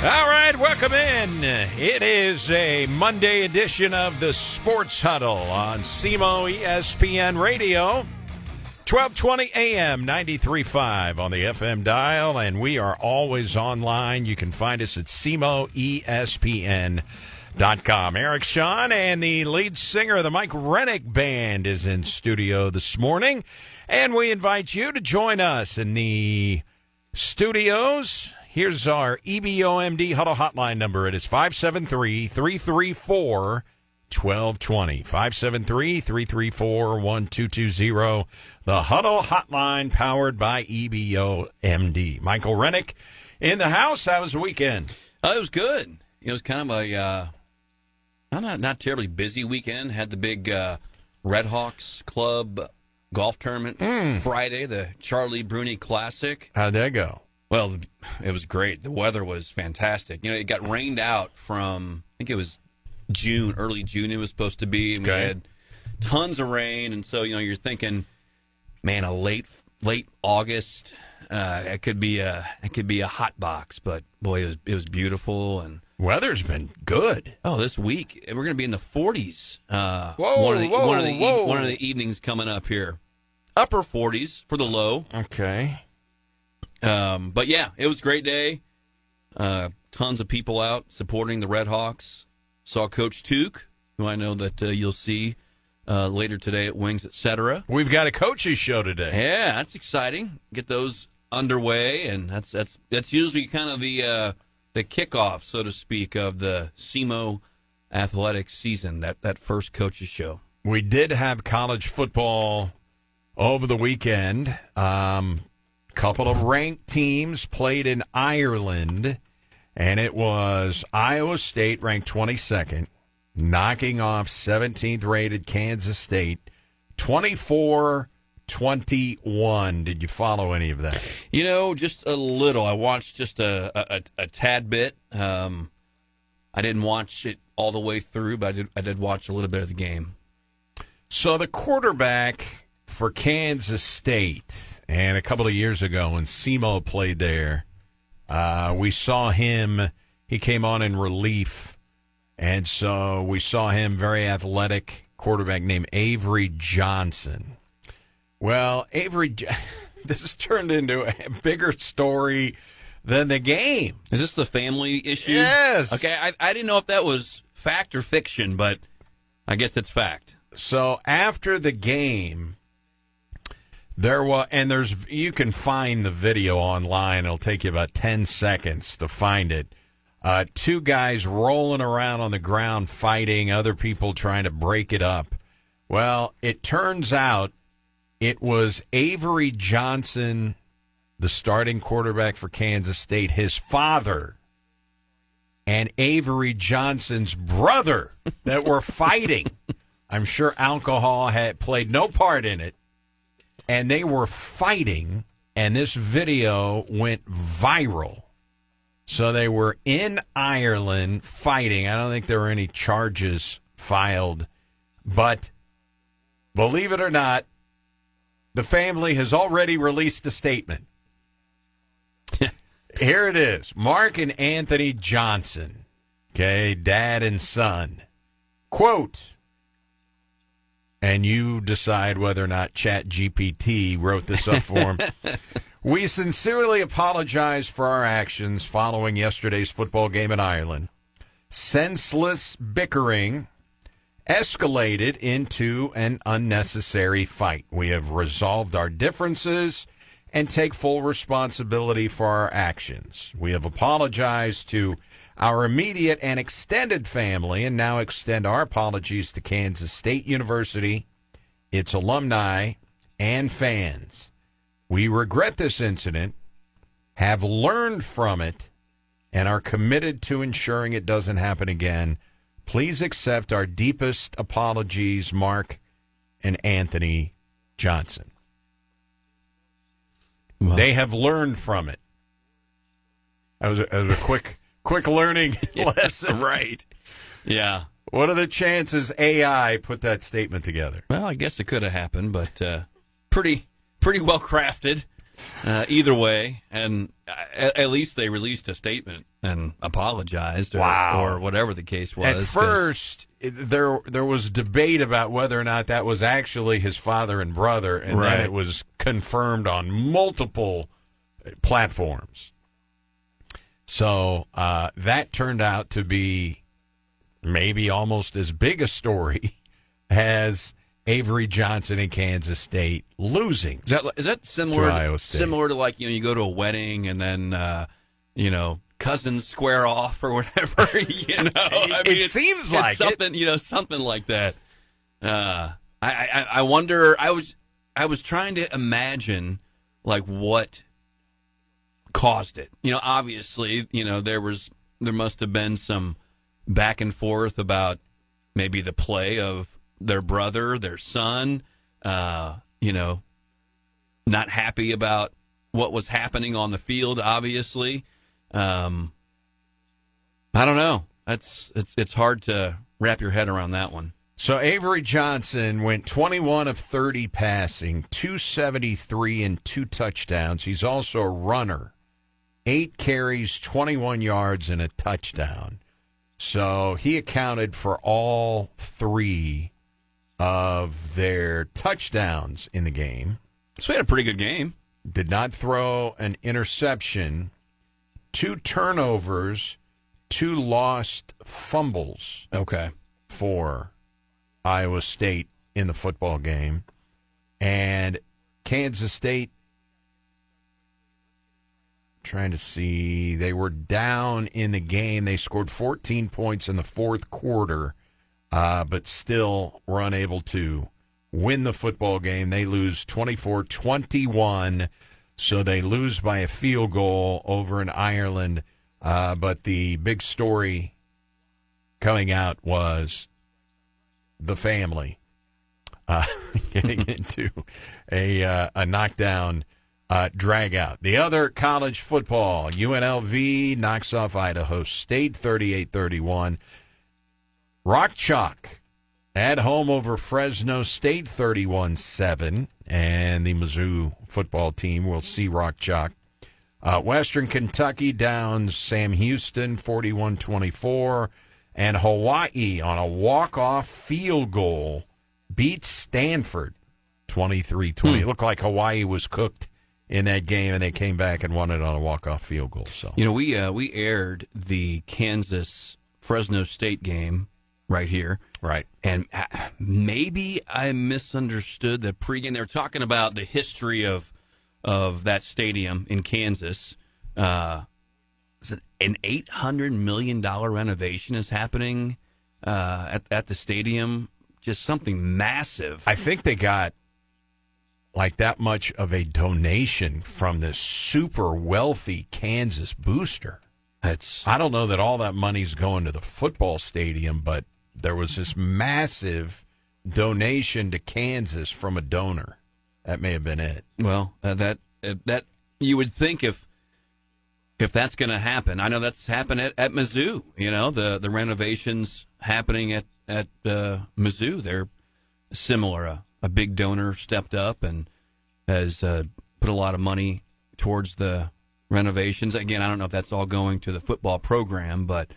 All right, welcome in. It is a Monday edition of the Sports Huddle on SEMO ESPN Radio, 1220 AM, 93.5 on the FM dial, and we are always online. You can find us at SEMOESPN.com. Eric Shawn and the lead singer of the Mike Rennick Band is in studio this morning, and we invite you to join us in the studios. Here's our EBOMD Huddle Hotline number. It is 573-334-1220. 573-334-1220. The Huddle Hotline powered by EBOMD. Michael Rennick in the house. How was the weekend? It was good. It was kind of a not terribly busy weekend. Had the big Red Hawks Club golf tournament Friday, the Charlie Bruni Classic. How'd that go? Well, it was great. The weather was fantastic. It got rained out from, I think it was June, early June it was supposed to be. And we had tons of rain. And so, you're thinking, man, a late August, it could be a hot box. But, boy, it was beautiful. And weather's been good. Oh, this week, we're going to be in the 40s. One of the evenings coming up here. Upper 40s for the low. Okay. But yeah, it was a great day. Tons of people out supporting the Red Hawks. Saw Coach Tuke, who I know that you'll see later today at Wings, etc. We've got a coaches show today. Yeah, that's exciting. Get those underway, and that's usually kind of the kickoff, so to speak, of the SEMO athletics season. That first coaches show. We did have college football over the weekend. Couple of ranked teams played in Ireland, and it was Iowa State ranked 22nd, knocking off 17th-rated Kansas State, 24-21. Did you follow any of that? Just a little. I watched just a tad bit. I didn't watch it all the way through, but I did watch a little bit of the game. So the quarterback for Kansas State, and a couple of years ago when SEMO played there, we saw him. He came on in relief, and so we saw him, very athletic quarterback named Avery Johnson. Well, this has turned into a bigger story than the game. Is this the family issue? Yes. Okay, I didn't know if that was fact or fiction, but I guess that's fact. So after the game, you can find the video online. It'll take you about 10 seconds to find it. Two guys rolling around on the ground fighting, other people trying to break it up. Well, it turns out it was Avery Johnson, the starting quarterback for Kansas State, his father, and Avery Johnson's brother that were fighting. I'm sure alcohol had played no part in it. And they were fighting, and this video went viral. So they were in Ireland fighting. I don't think there were any charges filed. But believe it or not, the family has already released a statement. Here it is. Mark and Anthony Johnson, okay, dad and son. Quote, and you decide whether or not ChatGPT wrote this up for him. We sincerely apologize for our actions following yesterday's football game in Ireland. Senseless bickering escalated into an unnecessary fight. We have resolved our differences and take full responsibility for our actions. We have apologized to our immediate and extended family, and now extend our apologies to Kansas State University, its alumni, and fans. We regret this incident, have learned from it, and are committed to ensuring it doesn't happen again. Please accept our deepest apologies, Mark and Anthony Johnson. Well, they have learned from it. That was a quick learning lesson. Right. Yeah. What are the chances AI put that statement together? Well, I guess it could have happened, but pretty well crafted. either way, and at least they released a statement and apologized, or whatever the case was. At first, there was debate about whether or not that was actually his father and brother, and then it was confirmed on multiple platforms. So that turned out to be maybe almost as big a story as Avery Johnson in Kansas State losing. Is that similar to Iowa State? Similar to, like, you go to a wedding and then cousins square off or whatever. I mean, it seems like something. Something like that. I wonder. I was trying to imagine, like, what caused it. Obviously, there must have been some back and forth about maybe the play of their brother, their son, not happy about what was happening on the field, obviously. I don't know. It's hard to wrap your head around that one. So Avery Johnson went 21 of 30 passing, 273 and 2 touchdowns. He's also a runner. 8 carries, 21 yards, and a touchdown. So he accounted for all 3 of their touchdowns in the game. So he had a pretty good game. Did not throw an interception. 2 turnovers, 2 lost fumbles. Okay. For Iowa State in the football game. And Kansas State, trying to see, they were down in the game. They scored 14 points in the fourth quarter, but still were unable to win the football game. They lose 24-21, so they lose by a field goal over in Ireland. But the big story coming out was the family getting into a knockdown drag out. The other college football, UNLV knocks off Idaho State 38-31. Rock Chalk at home over Fresno State 31-7. And the Mizzou football team will see Rock Chalk. Western Kentucky downs Sam Houston 41-24. And Hawaii on a walk-off field goal beats Stanford 23-20. It looked like Hawaii was cooked in that game, and they came back and won it on a walk-off field goal. So we aired the Kansas-Fresno State game right here. Right. And maybe I misunderstood the pregame. They were talking about the history of that stadium in Kansas. An $800 million renovation is happening at the stadium. Just something massive. I think they got like that much of a donation from this super wealthy Kansas booster. I don't know that all that money's going to the football stadium, but there was this massive donation to Kansas from a donor. That may have been it. Well, that you would think if that's going to happen. I know that's happened at Mizzou. The renovations happening at Mizzou. They're similar. A big donor stepped up and has put a lot of money towards the renovations. Again, I don't know if that's all going to the football program, but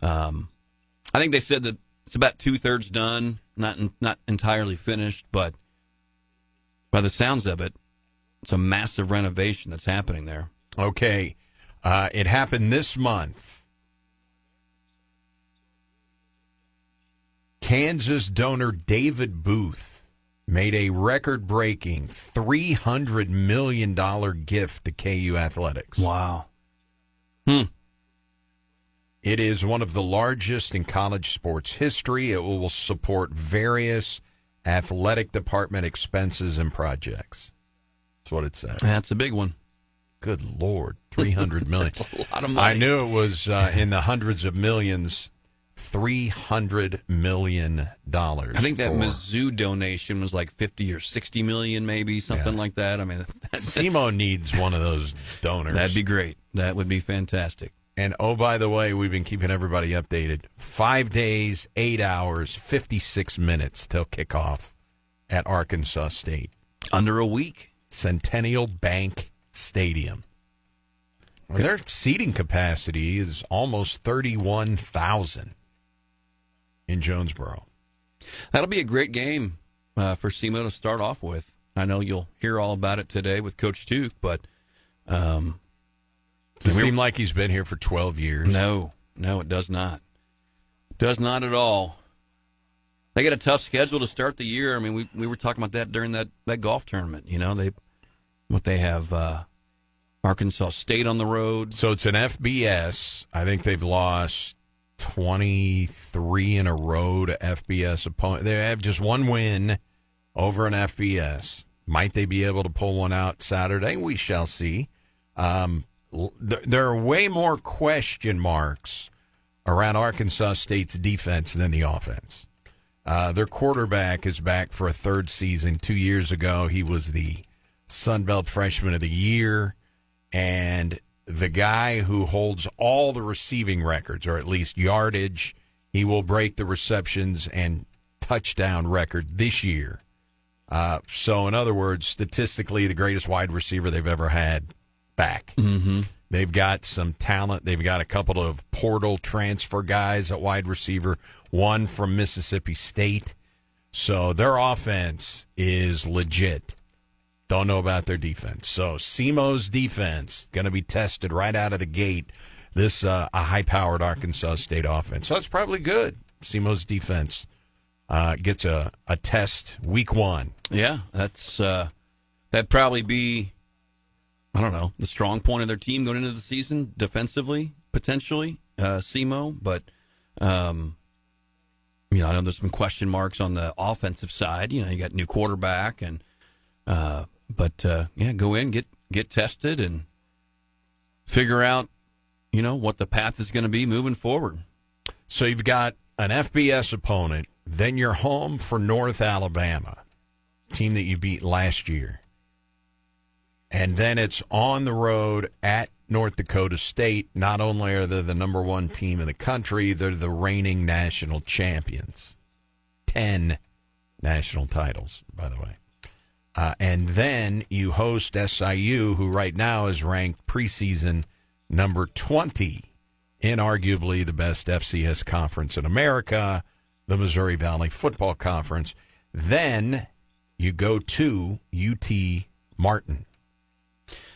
I think they said that it's about 2/3 done, not entirely finished, but by the sounds of it, it's a massive renovation that's happening there. Okay. It happened this month. Kansas donor David Booth made a record-breaking $300 million gift to KU Athletics. Wow. It is one of the largest in college sports history. It will support various athletic department expenses and projects. That's what it says. That's a big one. Good Lord, $300 million. That's a lot of money. I knew it was in the hundreds of millions. $300 million. I think that Mizzou donation was like 50 or 60 million, maybe something like that. I mean, SEMO needs one of those donors. That'd be great. That would be fantastic. And oh, by the way, we've been keeping everybody updated. 5 days, 8 hours, 56 minutes till kickoff at Arkansas State. Under a week. Centennial Bank Stadium. Well, their seating capacity is almost 31,000 in Jonesboro. That'll be a great game for SEMO to start off with. I know you'll hear all about it today with Coach Duke, but does it seem like he's been here for 12 years? No, it does not. Does not at all. They got a tough schedule to start the year. I mean, we were talking about that during that golf tournament. You know, they have Arkansas State on the road. So it's an FBS. I think they've lost 23 in a row to FBS opponents. They have just one win over an FBS. Might they be able to pull one out Saturday? We shall see. There are way more question marks around Arkansas State's defense than the offense. Their quarterback is back for a third season. 2 years ago, he was the Sun Belt Freshman of the Year, and the guy who holds all the receiving records, or at least yardage, he will break the receptions and touchdown record this year. So, in other words, statistically, the greatest wide receiver they've ever had back. Mm-hmm. They've got some talent. They've got a couple of portal transfer guys at wide receiver, one from Mississippi State. So their offense is legit. Don't know about their defense. So SEMO's defense going to be tested right out of the gate. This a high-powered Arkansas State offense. So that's probably good. SEMO's defense gets a test week one. Yeah, that'd probably be, I don't know, the strong point of their team going into the season defensively, potentially, SEMO. But, I know there's some question marks on the offensive side. You know, you got new quarterback, and go in, get tested, and figure out, what the path is going to be moving forward. So you've got an FBS opponent, then you're home for North Alabama, team that you beat last year. And then it's on the road at North Dakota State. Not only are they the number one team in the country, they're the reigning national champions. 10 national titles, by the way. And then you host SIU, who right now is ranked preseason number 20 in arguably the best FCS conference in America, the Missouri Valley Football Conference. Then you go to UT Martin.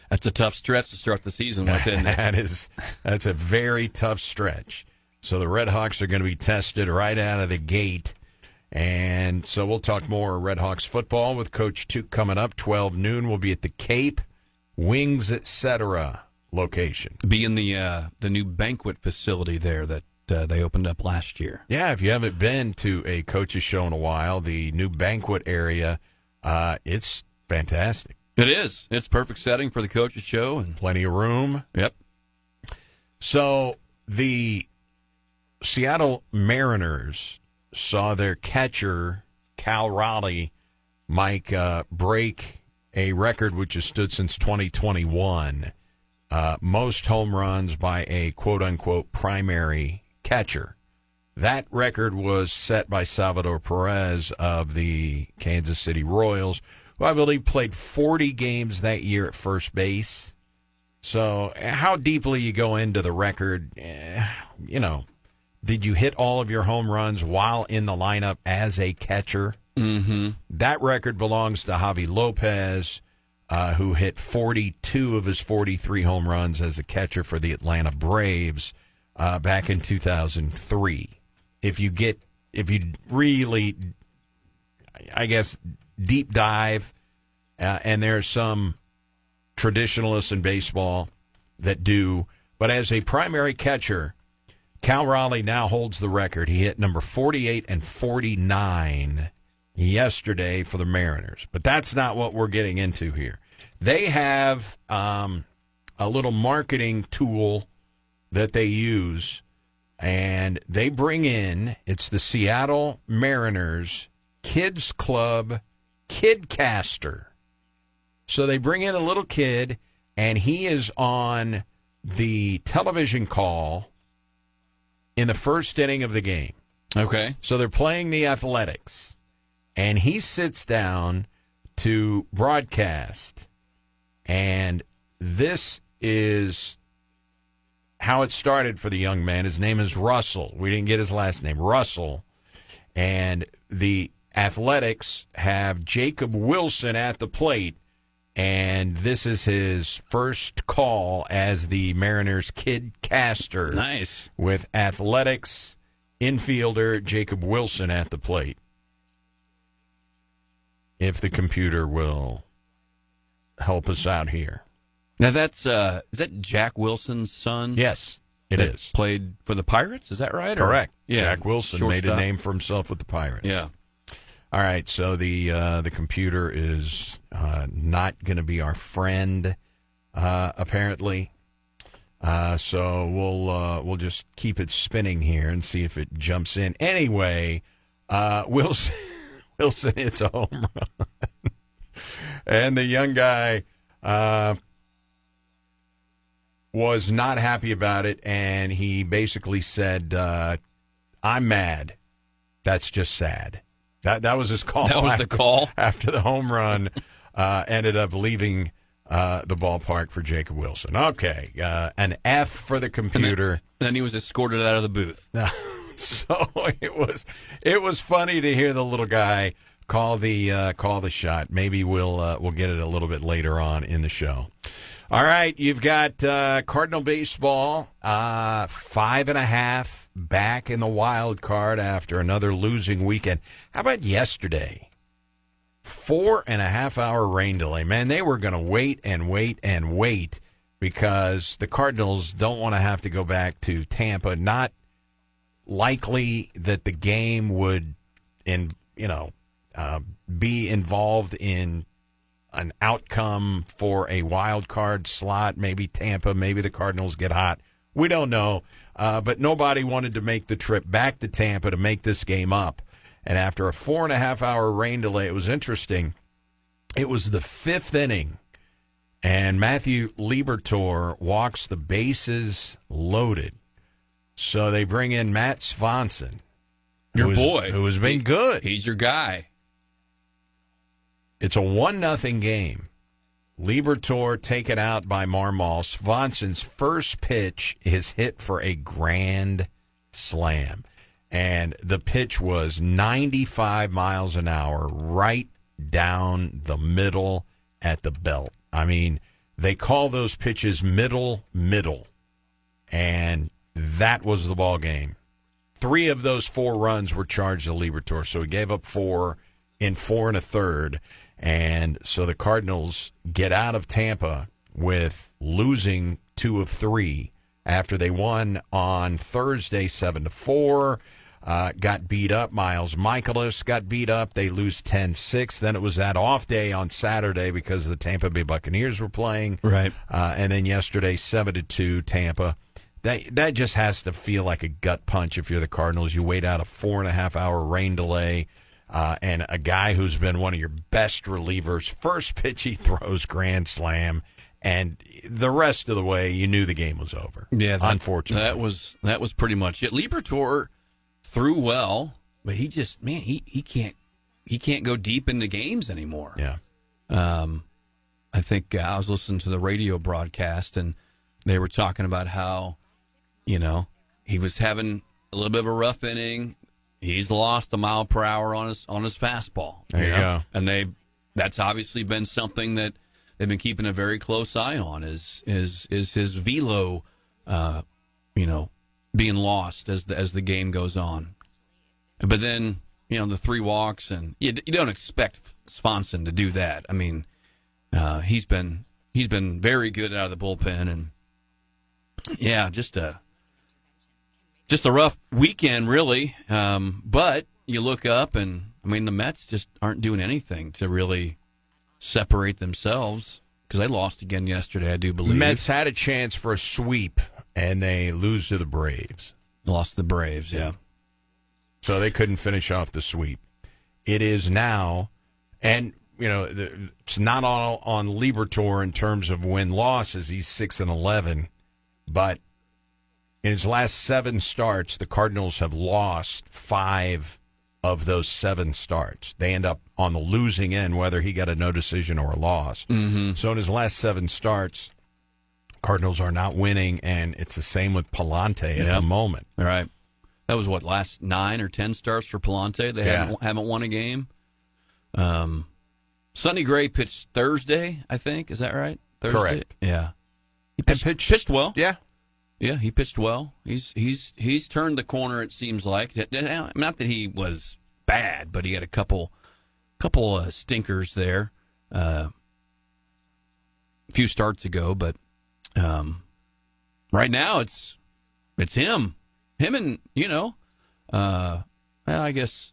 That's a tough stretch to start the season with, isn't it? That's a very tough stretch. So the Red Hawks are going to be tested right out of the gate. And so we'll talk more Red Hawks football with Coach Duke coming up. 12 noon. We'll be at the Cape Wings, Etc. location. Be in the new banquet facility there that they opened up last year. Yeah, if you haven't been to a coach's show in a while, the new banquet area, it's fantastic. It is. It's perfect setting for the coach's show. And plenty of room. Yep. So the Seattle Mariners saw their catcher, Cal Raleigh, Mike, break a record which has stood since 2021. Most home runs by a quote-unquote primary catcher. That record was set by Salvador Perez of the Kansas City Royals, who I believe played 40 games that year at first base. So how deeply you go into the record, did you hit all of your home runs while in the lineup as a catcher? Mm-hmm. That record belongs to Javi Lopez, who hit 42 of his 43 home runs as a catcher for the Atlanta Braves back in 2003. If you really, I guess, deep dive, and there's some traditionalists in baseball that do, but as a primary catcher, Cal Raleigh now holds the record. He hit number 48 and 49 yesterday for the Mariners. But that's not what we're getting into here. They have a little marketing tool that they use, and they bring in, it's the Seattle Mariners Kids Club Kidcaster. So they bring in a little kid, and he is on the television call in the first inning of the game. Okay. So they're playing the Athletics, and he sits down to broadcast, and this is how it started for the young man. His name is Russell. We didn't get his last name, Russell. And the Athletics have Jacob Wilson at the plate, and this is his first call as the Mariners' kid caster. Nice. With Athletics infielder Jacob Wilson at the plate. If the computer will help us out here. Now that's is that Jack Wilson's son? Yes, it is. Played for the Pirates, is that right? Correct. Yeah. Jack Wilson Shortstop. made a name for himself with the Pirates. Yeah. All right, so the computer is not going to be our friend, apparently. So we'll just keep it spinning here and see if it jumps in. Anyway, Wilson hits a home run, and the young guy was not happy about it, and he basically said, "I'm mad. That's just sad." That was his call. That was the call after the home run. Ended up leaving the ballpark for Jacob Wilson. Okay, an F for the computer. And then he was escorted out of the booth. So it was funny to hear the little guy call the shot. Maybe we'll get it a little bit later on in the show. All right, you've got Cardinal baseball, 5.5 back in the wild card after another losing weekend. How about yesterday? 4.5 hour rain delay. Man, they were going to wait and wait and wait because the Cardinals don't want to have to go back to Tampa. Not likely that the game would, be involved in an outcome for a wild card slot. Maybe Tampa, maybe the Cardinals get hot. We don't know. But nobody wanted to make the trip back to Tampa to make this game up. And after a 4.5 hour rain delay, it was interesting. It was the fifth inning, and Matthew Liberatore walks the bases loaded. So they bring in Matt Swanson. Your who boy. Who has been good. He's your guy. It's a 1-0 game. Liberatore taken out by Marmol. Swanson's first pitch is hit for a grand slam. And the pitch was 95 miles an hour right down the middle at the belt. I mean, they call those pitches middle. And that was the ball game. 3 of those 4 runs were charged to Liberatore, so he gave up 4 in 4 1/3. And so the Cardinals get out of Tampa with losing 2 of 3 after they won on Thursday 7-4. Got beat up. Miles Michaelis got beat up. They lose 10-6. Then it was that off day on Saturday because the Tampa Bay Buccaneers were playing. Right. And then yesterday 7-2 Tampa. That just has to feel like a gut punch if you're the Cardinals. You wait out a 4.5 hour rain delay. And a guy who's been one of your best relievers, first pitch he throws, grand slam, and the rest of the way you knew the game was over. Yeah, unfortunately, that was pretty much it. Liberatore threw well, but he just he can't go deep into games anymore. Yeah, I think I was listening to the radio broadcast and they were talking about how he was having a little bit of a rough inning. He's lost a mile per hour on his fastball. There you go. And that's obviously been something that they've been keeping a very close eye on is his velo, being lost as the game goes on. But then the 3 walks, and you don't expect Swanson to do that. I mean, he's been very good out of the bullpen, and just a rough weekend, really. But you look up, and the Mets just aren't doing anything to really separate themselves because they lost again yesterday, I do believe. Mets had a chance for a sweep, and they lose to the Braves. Lost to the Braves, yeah. So they couldn't finish off the sweep. It is now, and it's not all on Liberatore in terms of win-loss, as he's 6-11, but in his last 7 starts, the Cardinals have lost 5 of those 7 starts. They end up on the losing end, whether he got a no decision or a loss. Mm-hmm. So in his last 7 starts, Cardinals are not winning, and it's the same with Palante at the moment. All right. That was, last 9 or 10 starts for Palante? They haven't won a game. Sonny Gray pitched Thursday, I think. Is that right? Thursday? Correct. Yeah. He pitched well. Yeah. Yeah, he pitched well. He's turned the corner, it seems like. Not that he was bad, but he had a couple stinkers there a few starts ago. But right now it's him and I guess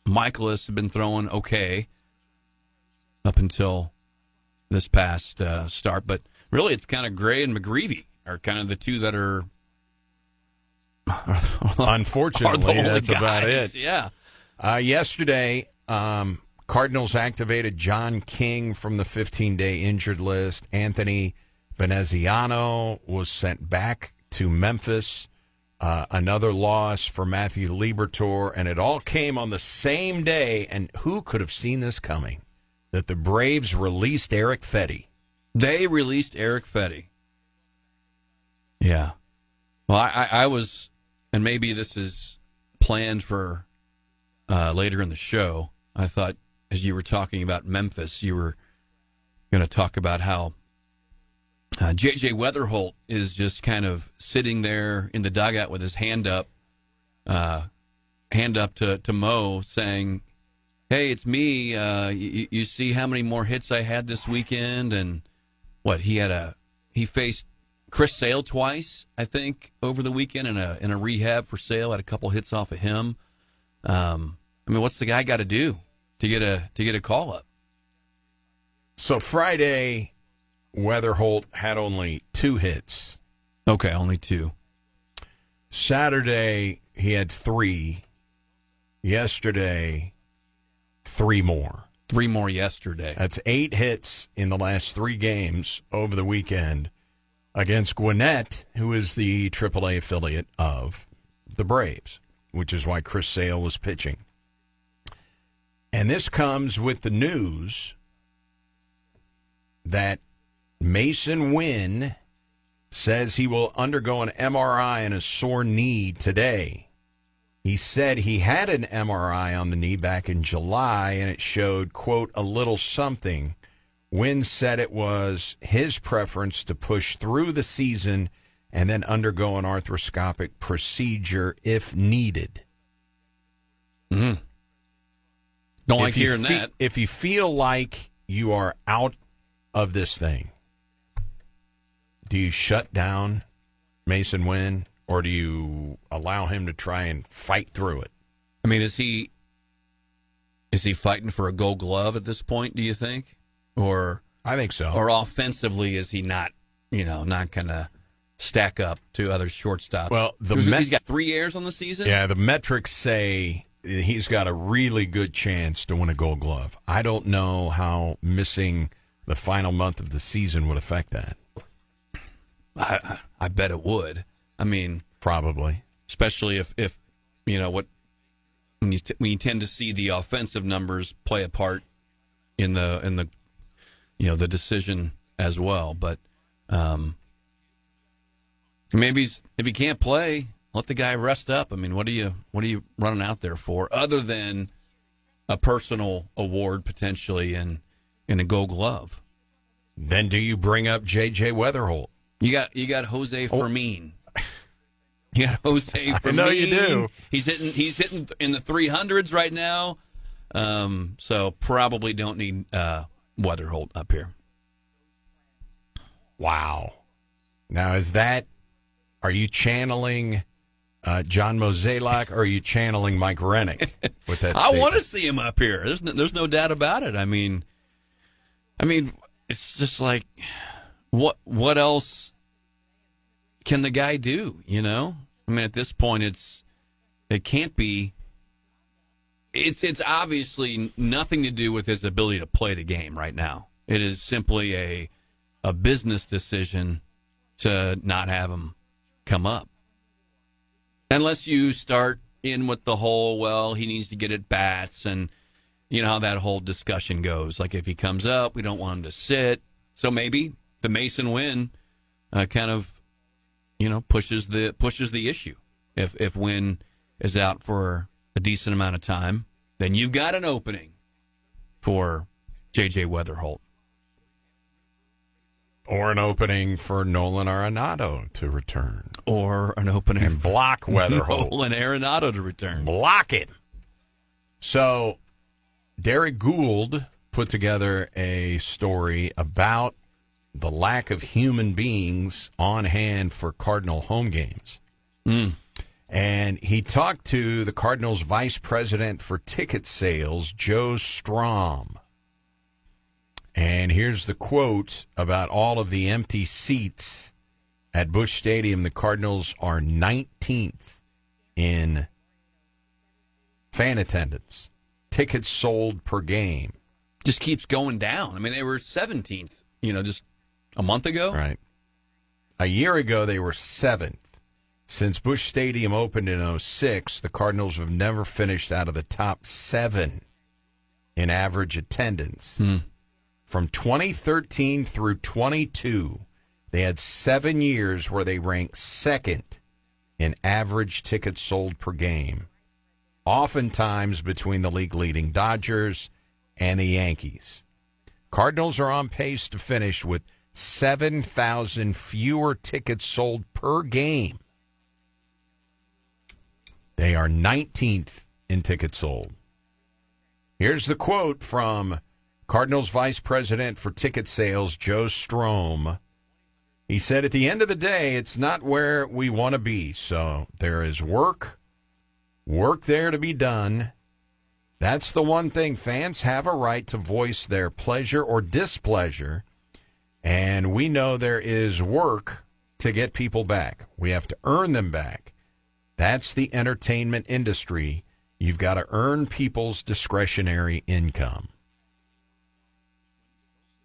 Michaelis have been throwing okay up until this past start, but really it's kind of Gray and McGreevy are kind of the two that are unfortunately that's guys. about it. Yeah. Yesterday, Cardinals activated John King from the 15-day injured list. Anthony Veneziano was sent back to Memphis. Another loss for Matthew Liberatore, and it all came on the same day. And who could have seen this coming? That the Braves released Eric Fetty. They released Eric Fetty. Yeah. Well, I was, and maybe this is planned for later in the show. I thought as you were talking about Memphis, you were going to talk about how J.J. Weatherholt is just kind of sitting there in the dugout with his hand up to Mo, saying, "Hey, it's me. You see how many more hits I had this weekend?" And he faced Chris Sale twice, I think, over the weekend in a rehab for Sale. Had a couple hits off of him. What's the guy got to do to get a call up? So Friday, Weatherholt had only 2 hits. Okay, only 2. Saturday, he had 3. Yesterday, 3 more. 3 more yesterday. That's 8 hits in the last 3 games over the weekend against Gwinnett, who is the AAA affiliate of the Braves, which is why Chris Sale was pitching. And this comes with the news that Mason Wynn says he will undergo an MRI on a sore knee today. He said he had an MRI on the knee back in July, and it showed, quote, a little something. Wynn said it was his preference to push through the season and then undergo an arthroscopic procedure if needed. Mm. Don't like hearing that. If you feel like you are out of this thing, do you shut down Mason Wynn, or do you allow him to try and fight through it? I mean, is he fighting for a Gold Glove at this point, do you think? Or I think so. Or offensively, is he not going to stack up to other shortstops? Well, he's got 3 years on the season? Yeah, the metrics say he's got a really good chance to win a Gold Glove. I don't know how missing the final month of the season would affect that. I bet it would. I mean, probably, especially if when you tend to see the offensive numbers play a part in the the decision as well. But maybe if he can't play, let the guy rest up. I mean, what are you running out there for, other than a personal award potentially in a Gold Glove? Then do you bring up J.J. Weatherholt? You got Jose Fermin. You got Jose Fermin. I know you do. He's hitting in the 300s right now. So probably don't need Weatherholt up here. Wow. Now are you channeling John Mozeliak, or are you channeling Mike Rennick with that statement? I want to see him up here. There's no doubt about it. I mean, it's just like, what else can the guy do? At this point, it can't be. It's obviously nothing to do with his ability to play the game right now. It is simply a business decision to not have him come up. Unless you start in with the whole, well, he needs to get at bats, and you know how that whole discussion goes. Like, if he comes up, we don't want him to sit. So maybe the Mason Wynn kind of, pushes the issue. If Wynn is out for a decent amount of time, then you've got an opening for J.J. Weatherholt. Or an opening for Nolan Arenado to return. Or an opening and block Weatherholt. Nolan Arenado to return. Block it. So, Derek Gould put together a story about the lack of human beings on hand for Cardinal home games. And he talked to the Cardinals' vice president for ticket sales, Joe Strom. And here's the quote about all of the empty seats at Busch Stadium. The Cardinals are 19th in fan attendance. Tickets sold per game. Just keeps going down. I mean, they were 17th, just a month ago. Right. A year ago, they were 7th. Since Busch Stadium opened in 2006, the Cardinals have never finished out of the top 7 in average attendance. From 2013 through 22, they had 7 years where they ranked 2nd in average tickets sold per game, oftentimes between the league-leading Dodgers and the Yankees. Cardinals are on pace to finish with 7,000 fewer tickets sold per game. They are 19th in tickets sold. Here's the quote from Cardinals Vice President for Ticket Sales, Joe Strom. He said, at the end of the day, it's not where we want to be. So there is work there to be done. That's the one thing. Fans have a right to voice their pleasure or displeasure. And we know there is work to get people back. We have to earn them back. That's the entertainment industry. You've got to earn people's discretionary income.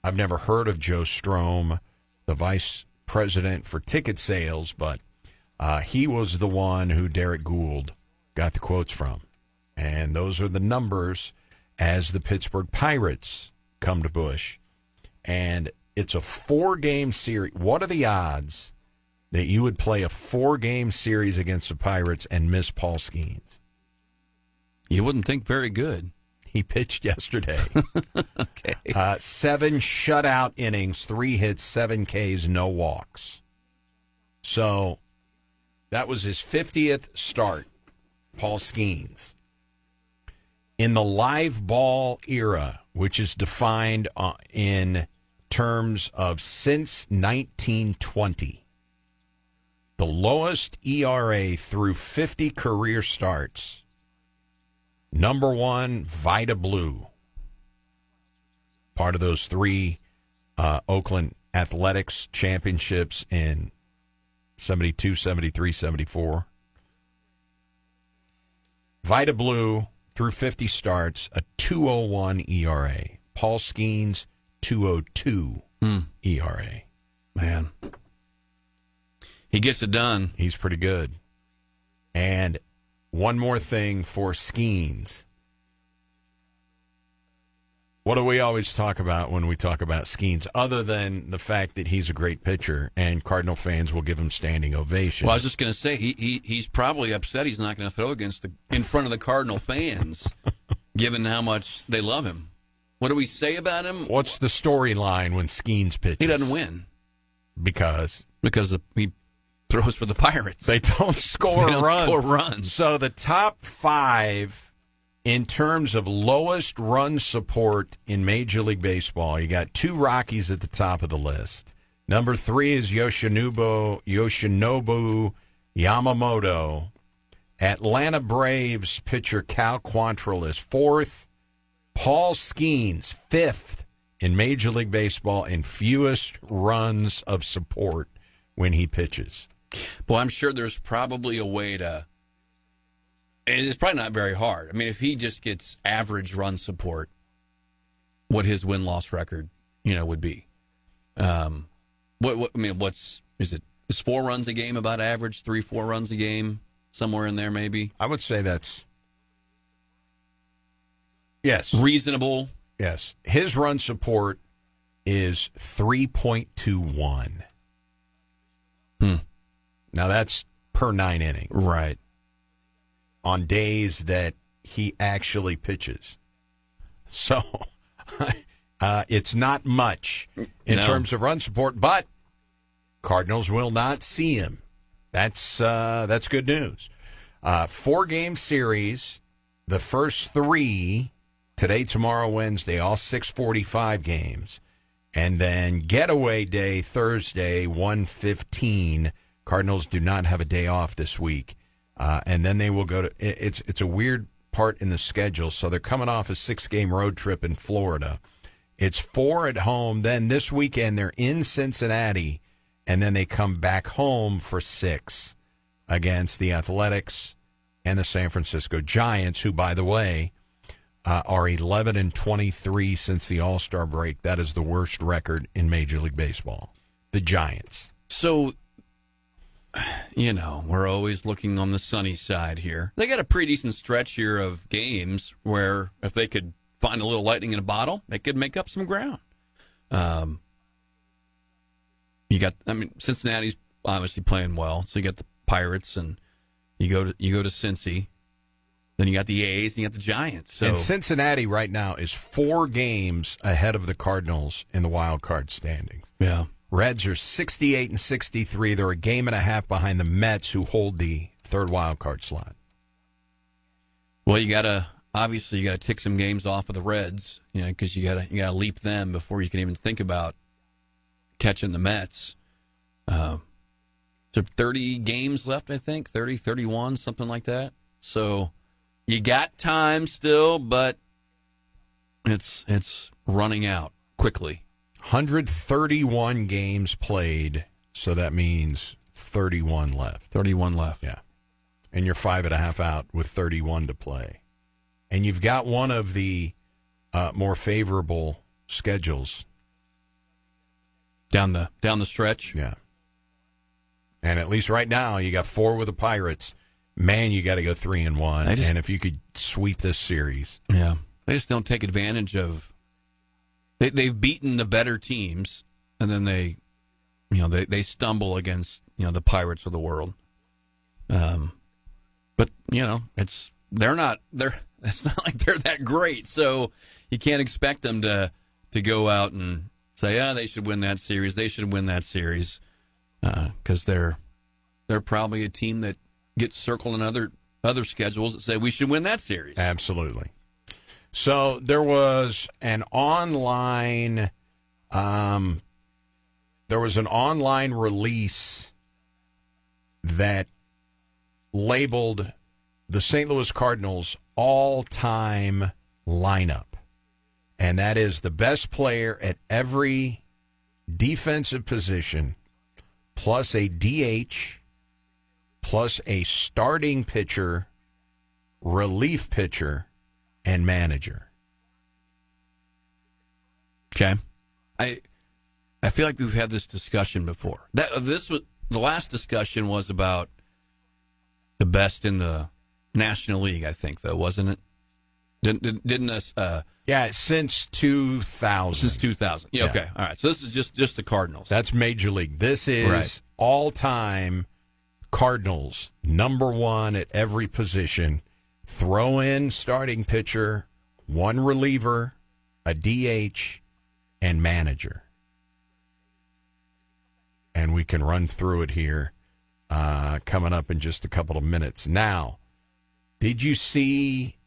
I've never heard of Joe Strom, the vice president for ticket sales, but he was the one who Derek Gould got the quotes from. And those are the numbers as the Pittsburgh Pirates come to Busch. And it's a 4-game series. What are the odds that you would play a 4-game series against the Pirates and miss Paul Skeens? You wouldn't think very good. He pitched yesterday. Okay. 7 shutout innings, 3 hits, 7 Ks, no walks. So that was his 50th start, Paul Skeens. In the live ball era, which is defined in terms of since 1920, the lowest ERA through 50 career starts. Number 1, Vida Blue. Part of those 3 Oakland Athletics championships in 72, 73, 74. Vida Blue, through 50 starts, a 2.01 ERA. Paul Skeens, 2.02 ERA. Man. He gets it done. He's pretty good. And one more thing for Skeens. What do we always talk about when we talk about Skeens, other than the fact that he's a great pitcher and Cardinal fans will give him standing ovations? Well, I was just going to say, he's probably upset he's not going to throw in front of the Cardinal fans, given how much they love him. What do we say about him? What's the storyline when Skeens pitches? He doesn't win. Because he throws for the Pirates. They don't score runs. So the top 5 in terms of lowest run support in Major League Baseball, you got 2 Rockies at the top of the list. Number 3 is Yoshinobu Yamamoto. Atlanta Braves pitcher Cal Quantrill is 4th. Paul Skeens, 5th in Major League Baseball in fewest runs of support when he pitches. Well, I'm sure there's probably a way to... It's probably not very hard. I mean, if he just gets average run support, what his win-loss record, would be. Is 4 runs a game about average? 3-4 runs a game? Somewhere in there, maybe? I would say that's... Yes. Reasonable? Yes. His run support is 3.21. Now, that's per 9 innings. Right. On days that he actually pitches. So, it's not much in terms of run support, but Cardinals will not see him. That's good news. 4-game series, the first 3, today, tomorrow, Wednesday, all 6:45 games. And then getaway day, Thursday, 1:15. Cardinals do not have a day off this week. And then they will go to it's a weird part in the schedule. So they're coming off a 6-game road trip in Florida. It's 4 at home. Then this weekend they're in Cincinnati, and then they come back home for 6 against the Athletics and the San Francisco Giants, who, by the way, are 11-23 since the All-Star break. That is the worst record in Major League Baseball. The Giants. So, we're always looking on the sunny side here. They got a pretty decent stretch here of games where if they could find a little lightning in a bottle, they could make up some ground. Cincinnati's obviously playing well, so you got the Pirates, and you go to Cincy. Then you got the A's, and you got the Giants. So. And Cincinnati right now is 4 games ahead of the Cardinals in the wild card standings. Yeah. Reds are 68-63. They're a game and a half behind the Mets, who hold the 3rd wild card slot. Well, you gotta tick some games off of the Reds, because you gotta leap them before you can even think about catching the Mets. There 30 games left, I think, 30, 31, something like that. So you got time still, but it's running out quickly. 131 games played, so that means 31 left. 31 left. Yeah. And you're 5.5 out with 31 to play. And you've got one of the more favorable schedules. Down the stretch? Yeah. And at least right now, you got 4 with the Pirates. Man, you got to go 3-1. And if you could sweep this series. Yeah. They just don't take advantage of. They've beaten the better teams, and then they stumble against the Pirates of the world. But it's not like they're that great, so you can't expect them to go out and say, they should win that series. They should win that series because they're probably a team that gets circled in other schedules that say we should win that series. Absolutely. So there was an online release that labeled the St. Louis Cardinals all-time lineup. And that is the best player at every defensive position, plus a DH, plus a starting pitcher, relief pitcher, and manager. Okay. I feel like we've had this discussion before. The last discussion was about the best in the National League, I think, though, wasn't it? Didn't us? Yeah, since 2000. Since 2000. Yeah, okay. All right. So this is just the Cardinals. That's Major League. This is all-time Cardinals, number 1 at every position. Throw in starting pitcher, 1 reliever, a DH, and manager. And we can run through it here coming up in just a couple of minutes. Now, did you see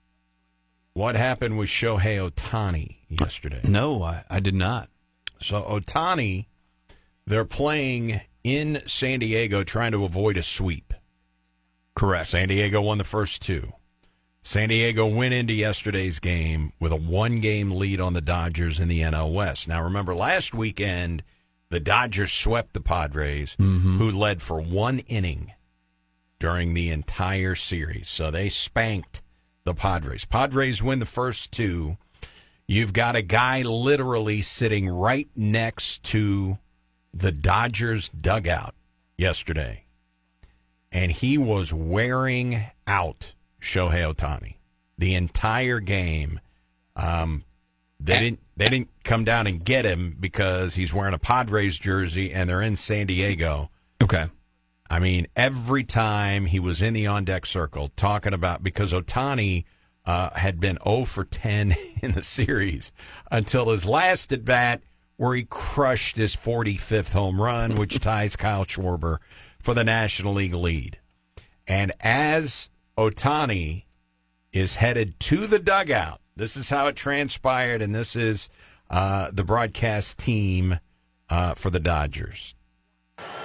what happened with Shohei Ohtani yesterday? No, I did not. So Ohtani, they're playing in San Diego trying to avoid a sweep. Correct. San Diego won the first 2. San Diego went into yesterday's game with a 1-game lead on the Dodgers in the NL West. Now, remember, last weekend, the Dodgers swept the Padres, who led for 1 inning during the entire series. So they spanked the Padres. Padres win the first 2. You've got a guy literally sitting right next to the Dodgers dugout yesterday, and he was wearing out Shohei Ohtani the entire game. They didn't come down and get him because he's wearing a Padres jersey and they're in San Diego. Okay. I mean, every time he was in the on-deck circle talking about, because Ohtani had been 0 for 10 in the series until his last at-bat where he crushed his 45th home run, which ties Kyle Schwarber for the National League lead. And as Ohtani is headed to the dugout, this is how it transpired, and this is the broadcast team for the Dodgers.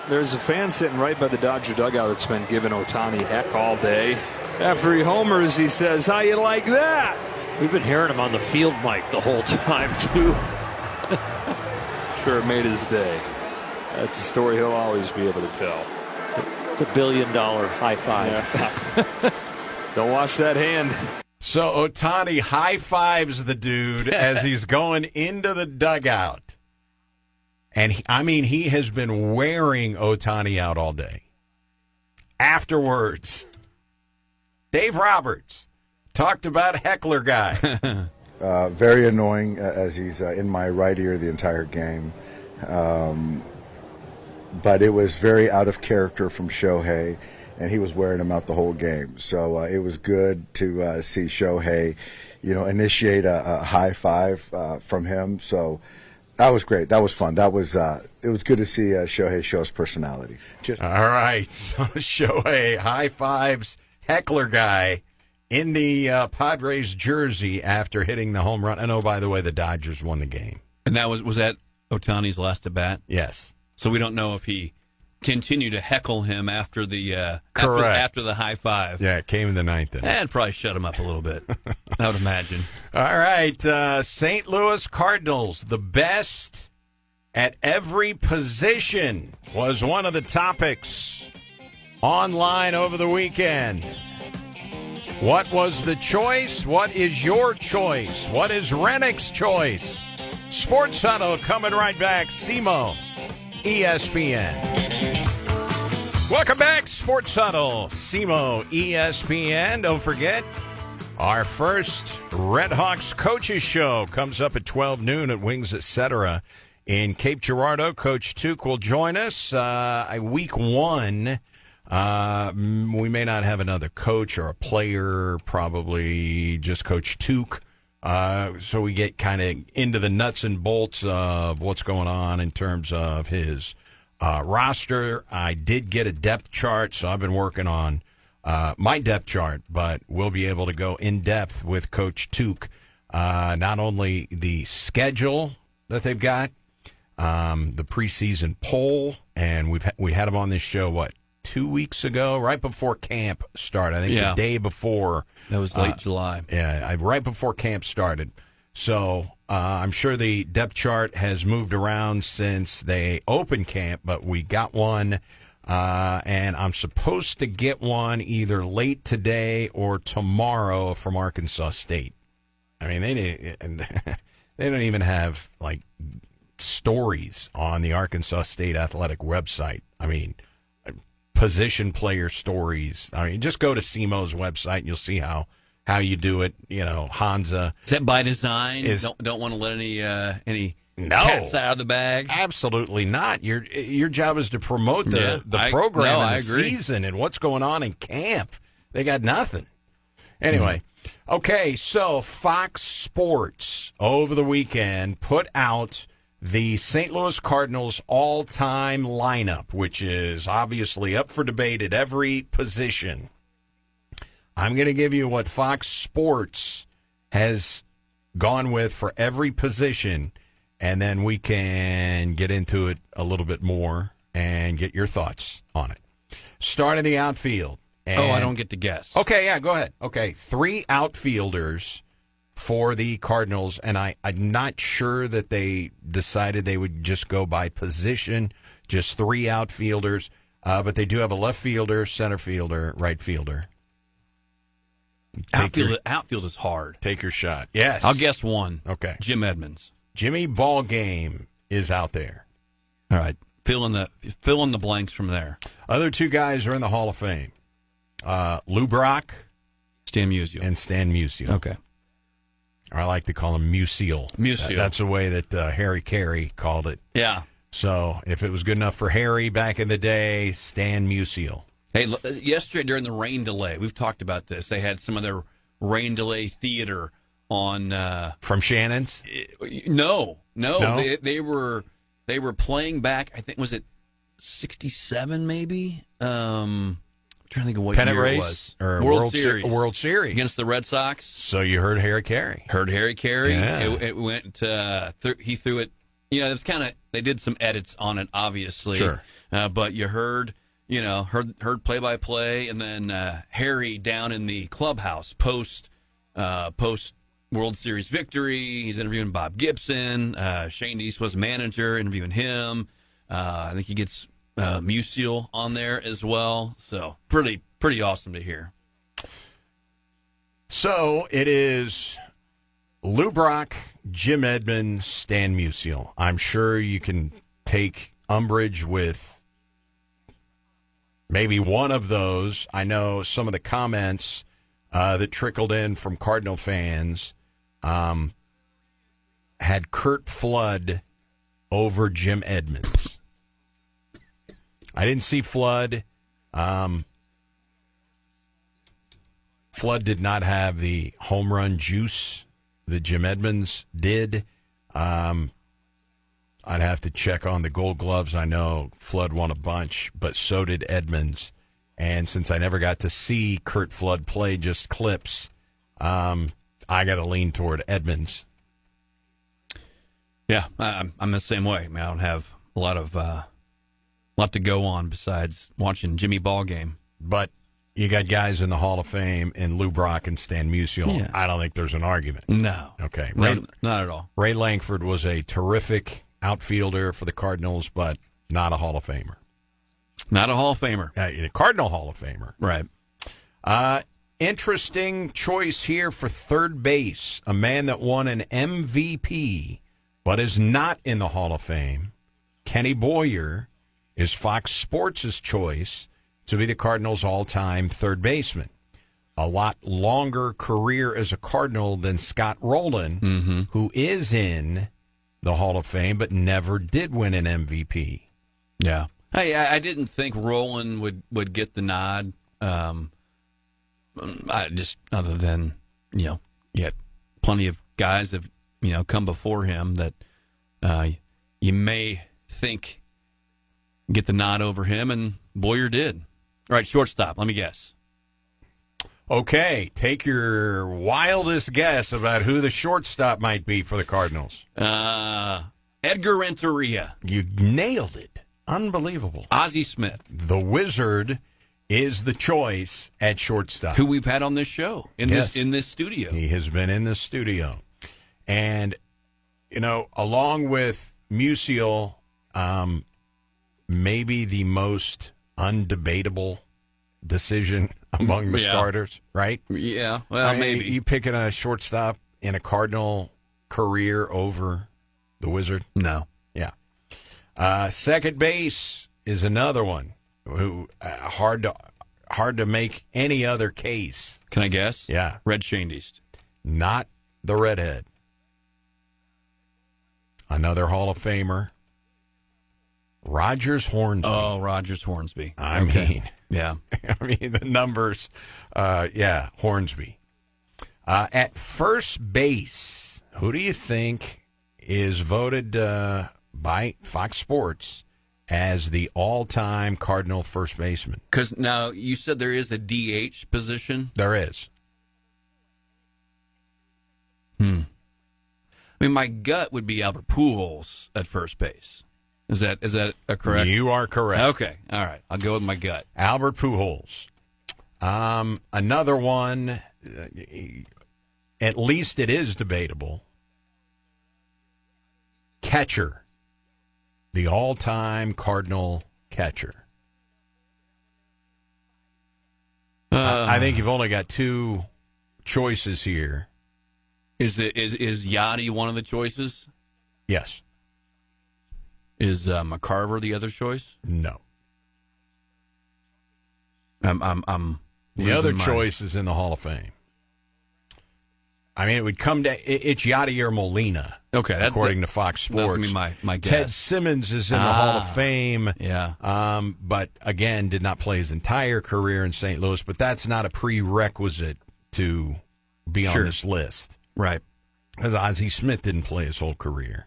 There's a fan sitting right by the Dodger dugout that's been giving Ohtani heck all day. After he homers, he says, "How you like that?" We've been hearing him on the field mic the whole time, too. Sure, it made his day. That's a story he'll always be able to tell. It's $1 billion high five. Yeah. Don't wash that hand. So Ohtani high-fives the dude as he's going into the dugout. And, he has been wearing Ohtani out all day. Afterwards, Dave Roberts talked about Heckler Guy. Very annoying as he's in my right ear the entire game. But it was very out of character from Shohei, and he was wearing him out the whole game. So it was good to see Shohei, initiate a high five from him. So that was great. That was fun. It was good to see Shohei show his personality. All right, so Shohei high fives Heckler Guy in the Padres jersey after hitting the home run. And oh, by the way, the Dodgers won the game. And that was that Ohtani's last at bat? Yes. So we don't know if he continued to heckle him after the after the high five. Yeah, it came in the ninth inning. And probably shut him up a little bit, I would imagine. All right, St. Louis Cardinals, the best at every position was one of the topics online over the weekend. What was the choice? What is your choice? What is Rennick's choice? Sports Huddle coming right back. SEMO, ESPN. Welcome back, Sports Huddle, SEMO, ESPN. Don't forget, our first Red Hawks coaches show comes up at 12 noon at Wings Etc. in Cape Girardeau. Coach Tuke will join us week one. We may not have another coach or a player, probably just Coach Tuke. So we get kind of into the nuts and bolts of what's going on in terms of his roster. I did get a depth chart, so I've been working on my depth chart, but we'll be able to go in depth with Coach Tuke. Not only the schedule that they've got, the preseason poll, and we had him on this show, 2 weeks ago, right before camp started. I think the day before. That was late July. Yeah, right before camp started. So I'm sure the depth chart has moved around since they opened camp, but we got one, and I'm supposed to get one either late today or tomorrow from Arkansas State. I mean, they don't even have, stories on the Arkansas State athletic website. I mean, position player stories. I mean, just go to SEMO's website and you'll see how you do it. Hansa. Is that by design? Don't want to let any cats out of the bag? Absolutely not. Your job is to promote the program and the season and what's going on in camp. They got nothing. Anyway, okay, so Fox Sports over the weekend put out the St. Louis Cardinals all-time lineup, which is obviously up for debate at every position. I'm going to give you what Fox Sports has gone with for every position, and then we can get into it a little bit more and get your thoughts on it. Start in the outfield. I don't get to guess. Okay, yeah, go ahead. Okay, 3 outfielders for the Cardinals, and I'm not sure that they decided they would just go by position, just 3 outfielders, but they do have a left fielder, center fielder, right fielder. Outfield is hard. Take your shot. Yes. I'll guess one. Okay. Jim Edmonds. Jimmy Ballgame is out there. All right. Fill in the blanks from there. Other 2 guys are in the Hall of Fame. Lou Brock. Stan Musial. And Stan Musial. Okay. I like to call him Musial. Musial. That's the way that Harry Carey called it. Yeah. So if it was good enough for Harry back in the day, Stan Musial. Hey, yesterday during the rain delay, we've talked about this. They had some of their rain delay theater on from Shannon's. No. They were playing back. I think was it 67 maybe. I'm trying to think of what Pennant year race it was. or World Series against the Red Sox. So you heard Harry Carey. Yeah. It went. He threw it. It's kind of, they did some edits on it, obviously. Sure. But you heard play by play, and then Harry down in the clubhouse post World Series victory. He's interviewing Bob Gibson. Shane East was manager, interviewing him. I think he gets Musial on there as well. So pretty awesome to hear. So it is Lou Brock, Jim Edmonds, Stan Musial. I'm sure you can take umbrage with maybe one of those. I know some of the comments that trickled in from Cardinal fans had Curt Flood over Jim Edmonds. I didn't see Flood. Flood did not have the home run juice that Jim Edmonds did. I'd have to check on the Gold Gloves. I know Flood won a bunch, but so did Edmonds. And since I never got to see Curt Flood play, just clips, I got to lean toward Edmonds. Yeah, I'm the same way. I mean, I don't have a lot to go on besides watching Jimmy ball game. But you got guys in the Hall of Fame in Lou Brock and Stan Musial. Yeah. I don't think there's an argument. No. Okay. No, not at all. Ray Langford was a terrific outfielder for the Cardinals, but not a Hall of Famer. Not a Hall of Famer. A Cardinal Hall of Famer. Right. Interesting choice here for third base. A man that won an MVP but is not in the Hall of Fame. Kenny Boyer is Fox Sports' choice to be the Cardinals' all-time third baseman. A lot longer career as a Cardinal than Scott Rowland, who is in the Hall of Fame but never did win an MVP. Yeah. I didn't think Rowland would get the nod. Just other than, you had plenty of guys that, come before him that you may think get the nod over him, and Boyer did. All right, shortstop, let me guess. Okay, take your wildest guess about who the shortstop might be for the Cardinals. Edgar Renteria. You nailed it. Unbelievable. Ozzie Smith. The Wizard is the choice at shortstop. Who we've had on this show, in this studio. He has been in the studio. And, along with Musial, maybe the most undebatable decision among the starters, right? Yeah, well, maybe. You picking a shortstop in a Cardinal career over the Wizard? No. Yeah. Second base is another one who hard to make any other case. Can I guess? Yeah. Red Shane East. Not the redhead. Another Hall of Famer. Rogers Hornsby. Oh, Rogers Hornsby. I mean, yeah. The numbers. Hornsby. At first base, who do you think is voted by Fox Sports as the all-time Cardinal first baseman? Because now you said there is a DH position. There is. I mean, my gut would be Albert Pujols at first base. Is that a correct? You are correct. Okay, all right. I'll go with my gut. Albert Pujols. Another one, at least it is debatable. Catcher. The all-time Cardinal catcher. I think you've only got two choices here. Is Yachty one of the choices? Yes. Is McCarver the other choice? No. I'm the other choice is in the Hall of Fame. I mean, it would come to it's Yadier Molina. Okay, according to Fox Sports. That's gonna be my guess. Ted Simmons is in the Hall of Fame. Yeah. But again, did not play his entire career in St. Louis. But that's not a prerequisite to be on this list. Right. Because Ozzie Smith didn't play his whole career.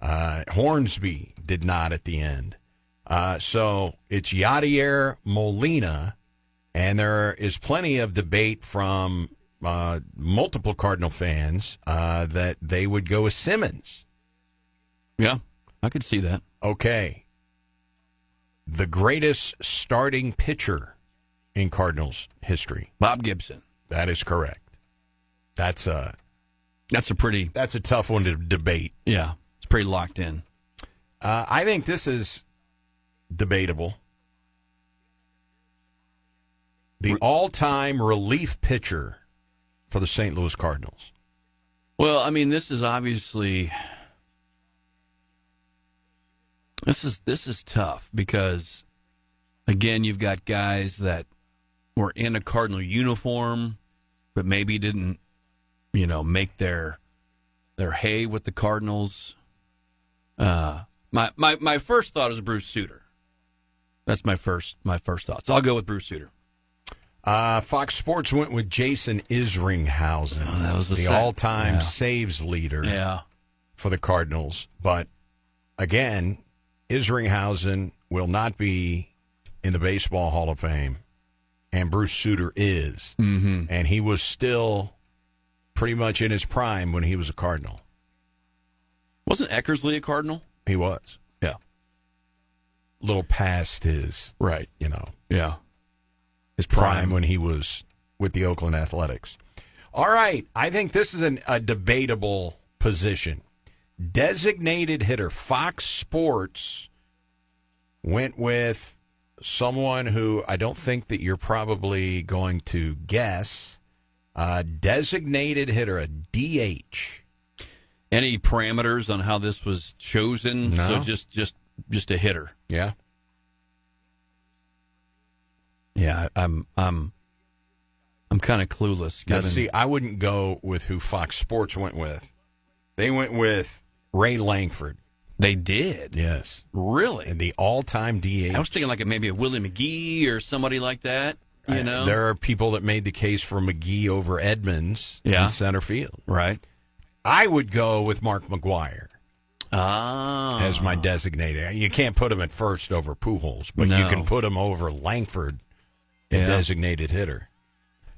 Hornsby did not at the end. So it's Yadier Molina, and there is plenty of debate from multiple Cardinal fans that they would go with Simmons. Yeah, I could see that. Okay. The greatest starting pitcher in Cardinals history. Bob Gibson. That is correct. That's a tough one to debate. Yeah, it's pretty locked in. I think this is debatable. The all-time relief pitcher for the St. Louis Cardinals. Well, I mean, this is obviously this is tough because, again, you've got guys that were in a Cardinal uniform, but maybe didn't, make their hay with the Cardinals. My first thought is Bruce Sutter. That's my first thought. So I'll go with Bruce Sutter. Fox Sports went with Jason Isringhausen. Oh, that was the all-time saves leader for the Cardinals. But, again, Isringhausen will not be in the Baseball Hall of Fame, and Bruce Sutter is. Mm-hmm. And he was still pretty much in his prime when he was a Cardinal. Wasn't Eckersley a Cardinal? He was. Yeah. A little past his, right. Yeah. His prime when he was with the Oakland Athletics. All right. I think this is a debatable position. Designated hitter. Fox Sports went with someone who I don't think that you're probably going to guess. Designated hitter, a DH. Any parameters on how this was chosen? No. So just a hitter. Yeah. Yeah, I'm kind of clueless. Now, see, I wouldn't go with who Fox Sports went with. They went with Ray Langford. They did? Yes. Really? And the all-time DH. I was thinking like maybe a Willie McGee or somebody like that, There are people that made the case for McGee over Edmonds in center field. Right. I would go with Mark McGwire as my designated. You can't put him at first over Pujols, but you can put him over Langford in designated hitter.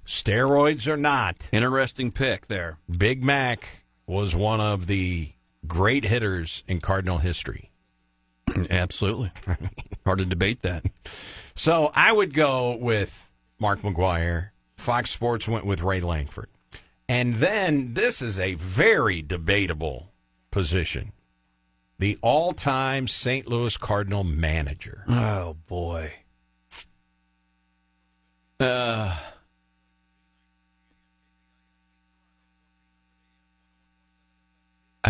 Steroids or not. Interesting pick there. Big Mac was one of the great hitters in Cardinal history. Absolutely. Hard to debate that. So I would go with Mark McGwire. Fox Sports went with Ray Langford. And then this is a very debatable position. The all-time St. Louis Cardinal manager. Oh, boy. I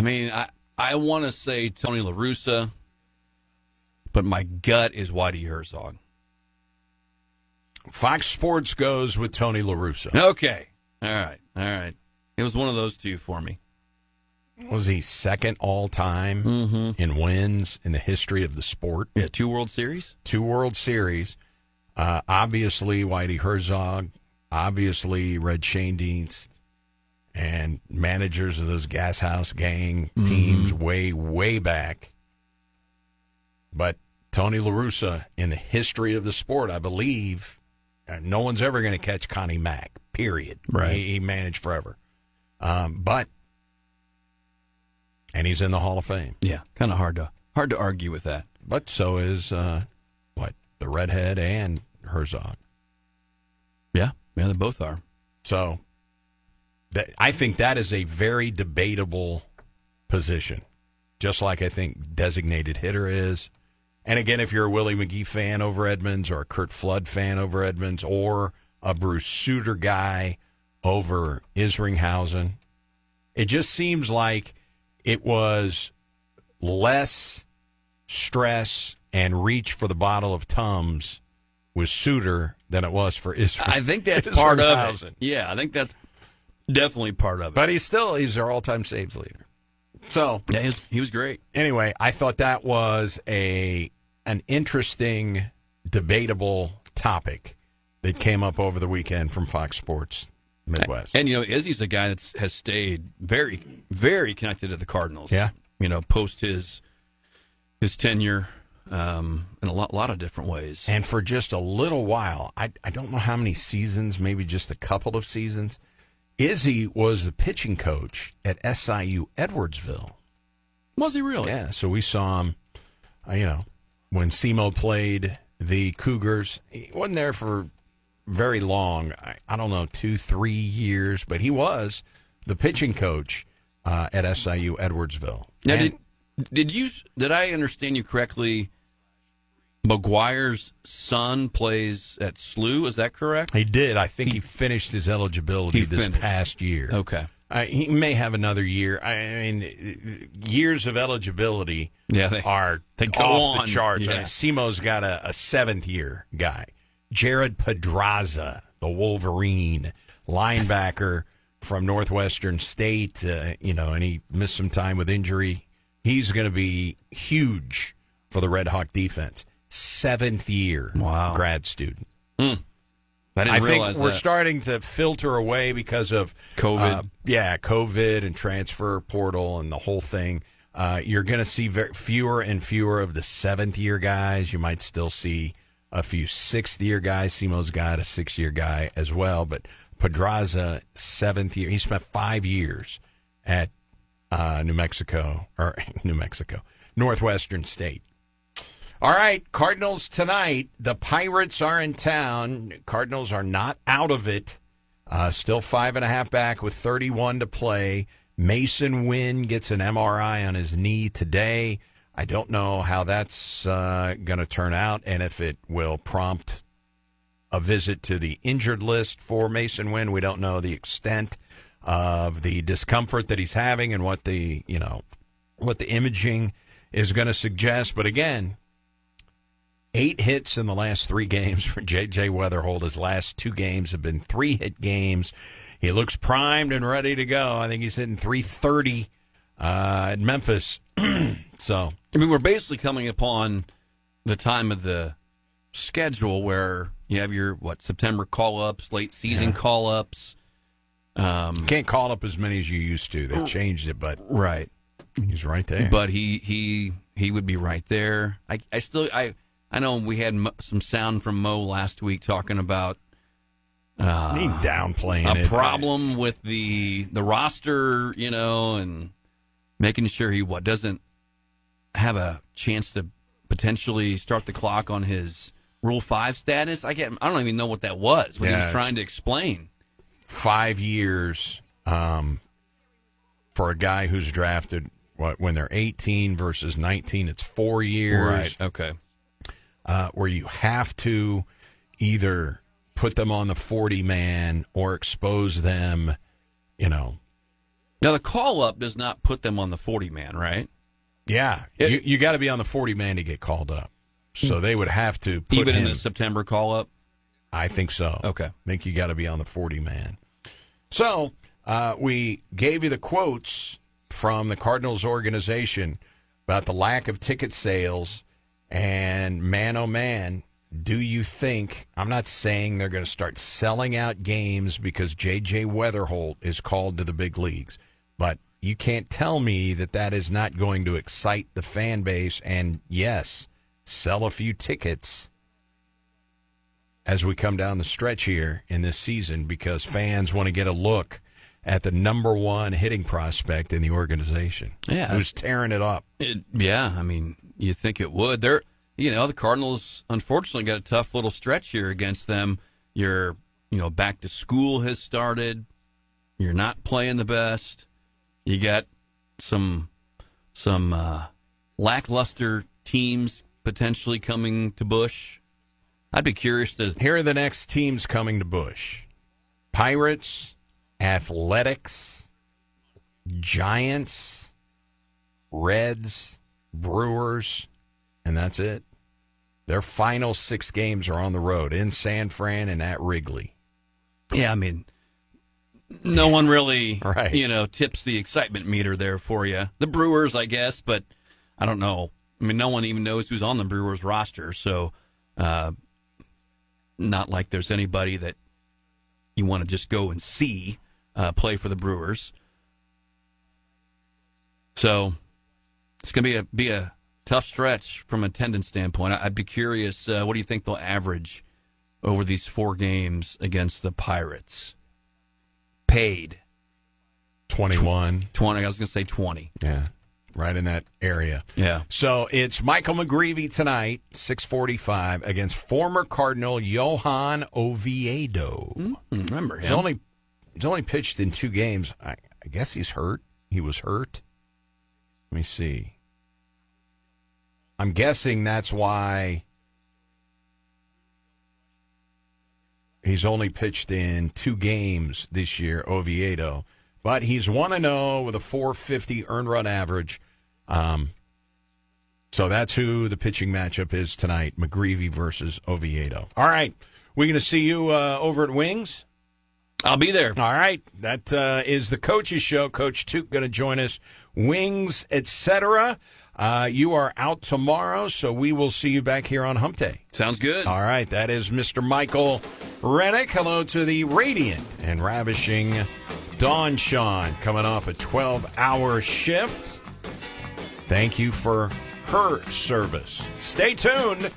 mean, I want to say Tony La Russa, but my gut is Whitey Herzog. Fox Sports goes with Tony La Russa. Okay. All right. It was one of those two for me. Was he second all-time in wins in the history of the sport? Yeah, 2 World Series. 2 World Series. Obviously, Whitey Herzog. Obviously, Red Schoendienst. And managers of those Gas House Gang teams way, way back. But Tony La Russa, in the history of the sport, I believe, no one's ever going to catch Connie Mack, period. Right. He managed forever. And he's in the Hall of Fame. Yeah, kind of hard to argue with that. But so is, the Redhead and Herzog. Yeah, they both are. So I think that is a very debatable position, just like I think designated hitter is. And again, if you're a Willie McGee fan over Edmonds or a Curt Flood fan over Edmonds or a Bruce Sutter guy over Isringhausen, it just seems like it was less stress and reach for the bottle of Tums with Sutter than it was for Isringhausen. I think that's part of it. Yeah, I think that's Definitely part of it. But he's our all-time saves leader. So yeah, he was great. Anyway, I thought that was an interesting, debatable topic that came up over the weekend from Fox Sports Midwest. And, Izzy's a guy that has stayed very, very connected to the Cardinals. Yeah. Post his tenure in a lot of different ways. And for just a little while, I don't know how many seasons, maybe just a couple of seasons, Izzy was the pitching coach at SIU Edwardsville. Was he really? Yeah, so we saw him, when SEMO played the Cougars. He wasn't there for very long. I don't know, 2-3 years, but he was the pitching coach at SIU Edwardsville. Now, did I understand you correctly? McGuire's son plays at SLU, is that correct? He did. I think he finished his eligibility this past year. Okay. He may have another year. I mean, years of eligibility are they go off on. the charts. Yeah. SEMO's got a seventh-year guy. Jared Pedraza, the Wolverine, linebacker from Northwestern State, and he missed some time with injury. He's going to be huge for the Red Hawk defense. Seventh-year grad student. I think we're starting to filter away because of COVID. COVID and transfer portal and the whole thing. You're going to see fewer and fewer of the seventh-year guys. You might still see a few sixth-year guys. SEMO's got a sixth-year guy as well. But Pedraza, seventh year. He spent 5 years at Northwestern State. All right, Cardinals tonight. The Pirates are in town. Cardinals are not out of it. Still 5.5 back with 31 to play. Mason Wynn gets an MRI on his knee today. I don't know how that's going to turn out and if it will prompt a visit to the injured list for Mason Wynn. We don't know the extent of the discomfort that he's having and what the imaging is going to suggest. But again, 8 hits in the last 3 games for J.J. Weatherholt. His last 2 games have been 3-hit games. He looks primed and ready to go. I think he's hitting .330 at Memphis. So, we're basically coming upon the time of the schedule where you have your September call-ups, late season call-ups. You can't call up as many as you used to. They changed it, but right, he's right there. But he would be right there. I know we had some sound from Mo last week talking about downplaying a problem with the roster, and making sure he doesn't have a chance to potentially start the clock on his Rule 5 status. I don't even know what that was. What he was trying to explain. 5 years for a guy who's drafted when they're 18 versus 19. It's 4 years. Right. Okay. Where you have to either put them on the 40-man or expose them, Now, the call-up does not put them on the 40-man, right? Yeah. You got to be on the 40-man to get called up. So they would have to put even in the September call-up? I think so. Okay. I think you got to be on the 40-man. So we gave you the quotes from the Cardinals organization about the lack of ticket sales. And man, oh man, do you think, I'm not saying they're going to start selling out games because J.J. Weatherholt is called to the big leagues, but you can't tell me that is not going to excite the fan base and, yes, sell a few tickets as we come down the stretch here in this season because fans want to get a look at the number one hitting prospect in the organization. Yeah. Who's tearing it up. You think it would. The Cardinals, unfortunately, got a tough little stretch here against them. Your, back to school has started. You're not playing the best. You got some lackluster teams potentially coming to Busch. I'd be curious to... Here are the next teams coming to Busch. Pirates, Athletics, Giants, Reds, Brewers, and that's it. Their final 6 games are on the road in San Fran and at Wrigley. Yeah, no one really, Right. tips the excitement meter there for you. The Brewers, I guess, but I don't know. I mean, no one even knows who's on the Brewers roster, so not like there's anybody that you want to just go and see play for the Brewers. So it's going to be a tough stretch from an attendance standpoint. I'd be curious, what do you think they'll average over these 4 games against the Pirates? Paid. 21. 20. I was going to say 20. Yeah, right in that area. Yeah. So it's Michael McGreevy tonight, 6:45, against former Cardinal Johan Oviedo. Remember him. He's only pitched in 2 games. I guess he's hurt. He was hurt. Let me see. I'm guessing that's why he's only pitched in 2 games this year, Oviedo. But he's 1-0 with a .450 earned run average. So that's who the pitching matchup is tonight, McGreevy versus Oviedo. All right. We're going to see you over at Wings. I'll be there. All right. That is the Coach's Show. Coach Took going to join us. Wings, etc. You are out tomorrow, so we will see you back here on Hump Day. Sounds good. All right. That is Mr. Michael Rennick. Hello to the radiant and ravishing Dawn Shawn coming off a 12-hour shift. Thank you for her service. Stay tuned.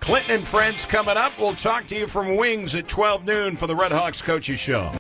Clinton and Friends coming up. We'll talk to you from Wings at 12 noon for the Red Hawks Coaches Show.